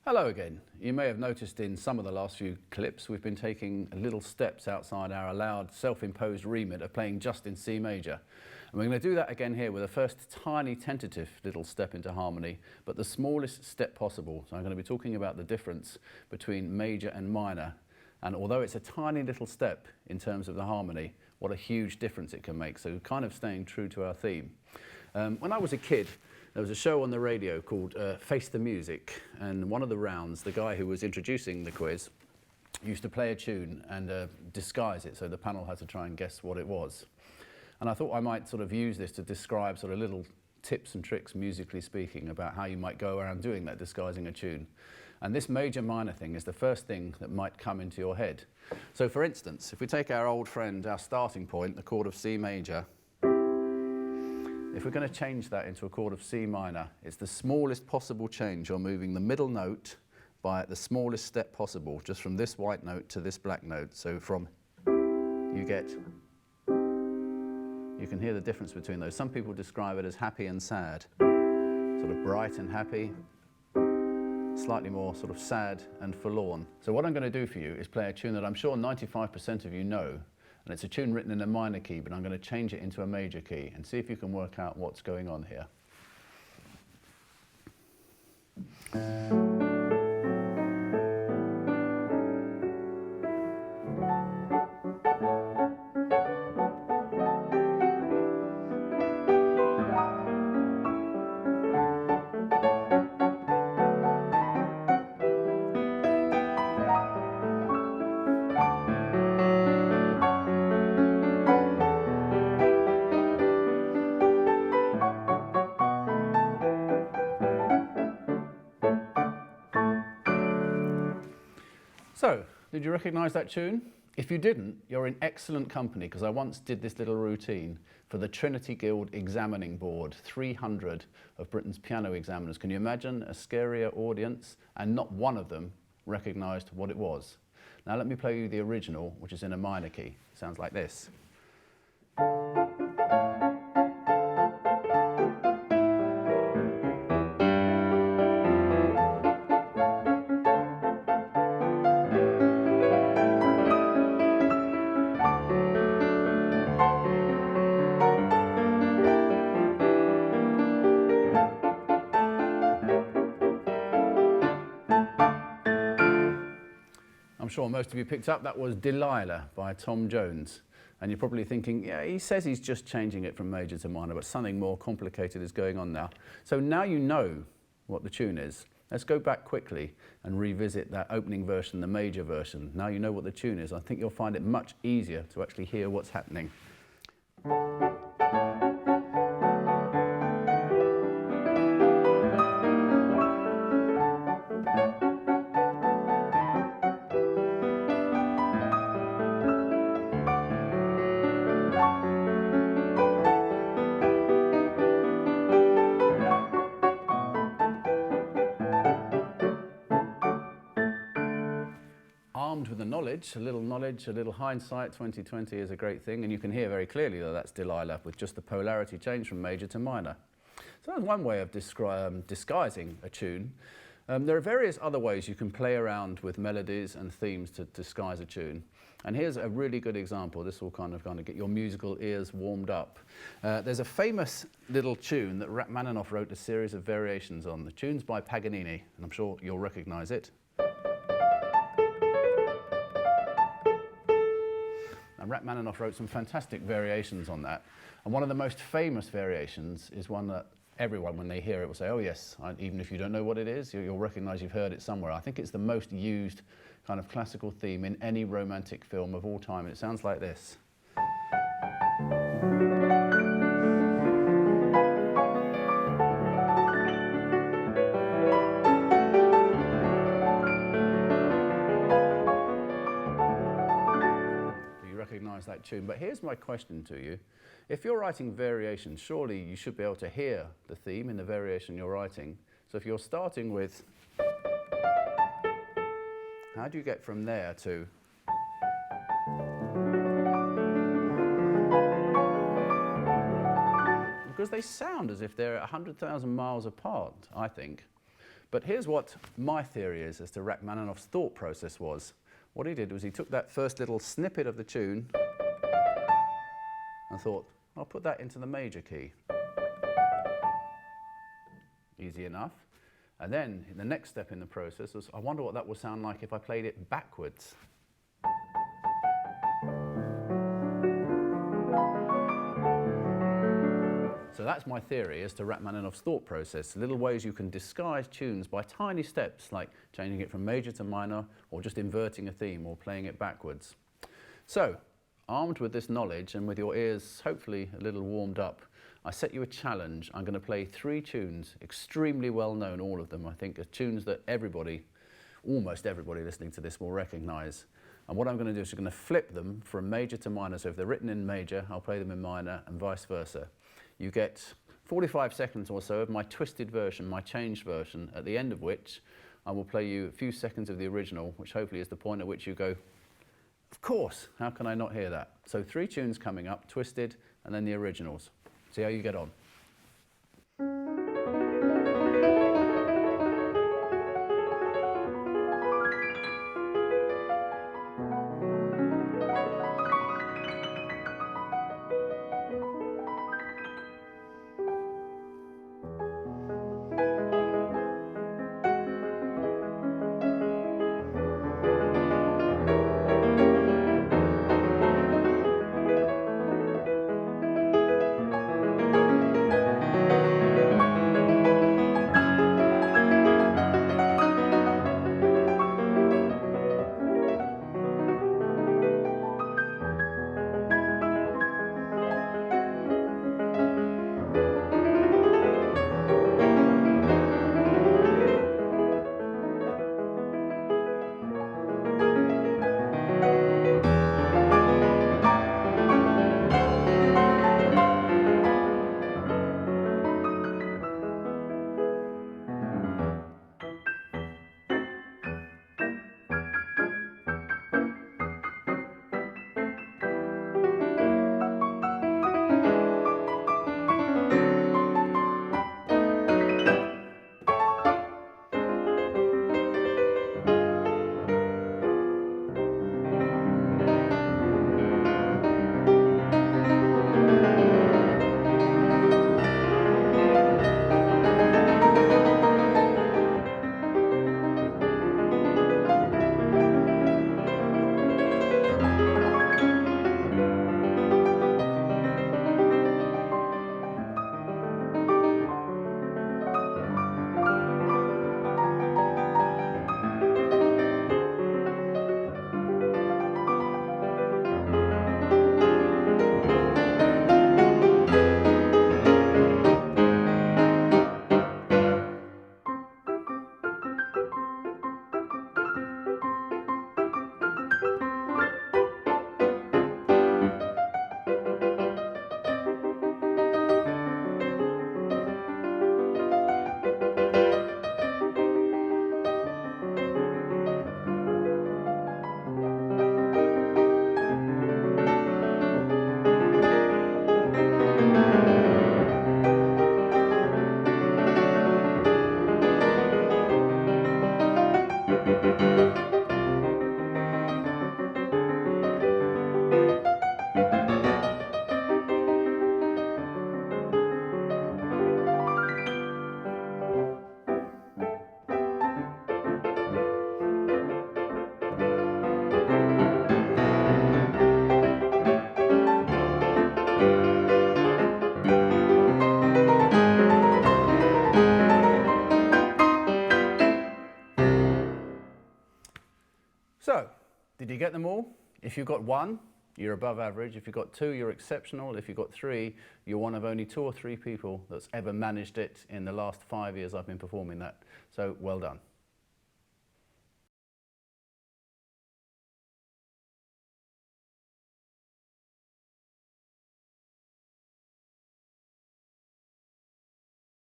Hello again. You may have noticed in some of the last few clips we've been taking little steps outside our allowed self-imposed remit of playing just in C major. And we're going to do that again here with a first tiny tentative little step into harmony, but the smallest step possible. So I'm going to be talking about the difference between major and minor. And although it's a tiny little step in terms of the harmony, what a huge difference it can make. So kind of staying true to our theme. When I was a kid, there was a show on the radio called Face the Music, and one of the rounds, the guy who was introducing the quiz used to play a tune and disguise it, so the panel had to try and guess what it was. And I thought I might sort of use this to describe sort of little tips and tricks, musically speaking, about how you might go around doing that, disguising a tune. And this major-minor thing is the first thing that might come into your head. So for instance, if we take our old friend, our starting point, the chord of C major, if we're going to change that into a chord of C minor, it's the smallest possible change. You're moving the middle note by the smallest step possible, just from this white note to this black note. So from you can hear the difference between those. Some people describe it as happy and sad, sort of bright and happy, slightly more sort of sad and forlorn. So what I'm going to do for you is play a tune that I'm sure 95% of you know. And it's a tune written in a minor key, but I'm going to change it into a major key and see if you can work out what's going on here. So, did you recognise that tune? If you didn't, you're in excellent company, because I once did this little routine for the Trinity Guild Examining Board, 300 of Britain's piano examiners. Can you imagine a scarier audience? And not one of them recognised what it was. Now let me play you the original, which is in a minor key. It sounds like this. I'm sure most of you picked up that was Delilah by Tom Jones. And you're probably thinking, yeah, he says he's just changing it from major to minor, but something more complicated is going on now. So now you know what the tune is. Let's go back quickly and revisit that opening version, the major version. Now you know what the tune is. I think you'll find it much easier to actually hear what's happening. Armed with the knowledge, a little hindsight, 2020 is a great thing, and you can hear very clearly that that's Delilah with just the polarity change from major to minor. So that's one way of disguising a tune. There are various other ways you can play around with melodies and themes to disguise a tune. And here's a really good example. This will kind of get your musical ears warmed up. There's a famous little tune that Rachmaninoff wrote a series of variations on. The tune's by Paganini, and I'm sure you'll recognize it. And Rachmaninoff wrote some fantastic variations on that. And one of the most famous variations is one that everyone, when they hear it, will say, oh yes, even if you don't know what it is, you'll recognize you've heard it somewhere. I think it's the most used kind of classical theme in any romantic film of all time. And it sounds like this. Recognize that tune. But here's my question to you. If you're writing variations, surely you should be able to hear the theme in the variation you're writing. So if you're starting with, how do you get from there to? Because they sound as if they're 100,000 miles apart, I think. But here's what my theory is as to Rachmaninoff's thought process was. What he did was he took that first little snippet of the tune and thought, I'll put that into the major key. Easy enough. And then the next step in the process was, I wonder what that would sound like if I played it backwards. So that's my theory as to Rachmaninoff's thought process. Little ways you can disguise tunes by tiny steps, like changing it from major to minor, or just inverting a theme, or playing it backwards. So, armed with this knowledge, and with your ears hopefully a little warmed up, I set you a challenge. I'm going to play 3 tunes, extremely well known, all of them. I think are tunes that everybody, almost everybody listening to this will recognise. And what I'm going to do is I'm going to flip them from major to minor. So if they're written in major, I'll play them in minor, and vice versa. You get 45 seconds or so of my twisted version, my changed version, at the end of which I will play you a few seconds of the original, which hopefully is the point at which you go, of course, how can I not hear that? So 3 tunes coming up, twisted, and then the originals. See how you get on. So, did you get them all? If you've got 1, you're above average. If you've got 2, you're exceptional. If you've got 3, you're one of only 2 or 3 people that's ever managed it in the last 5 years I've been performing that. So, well done.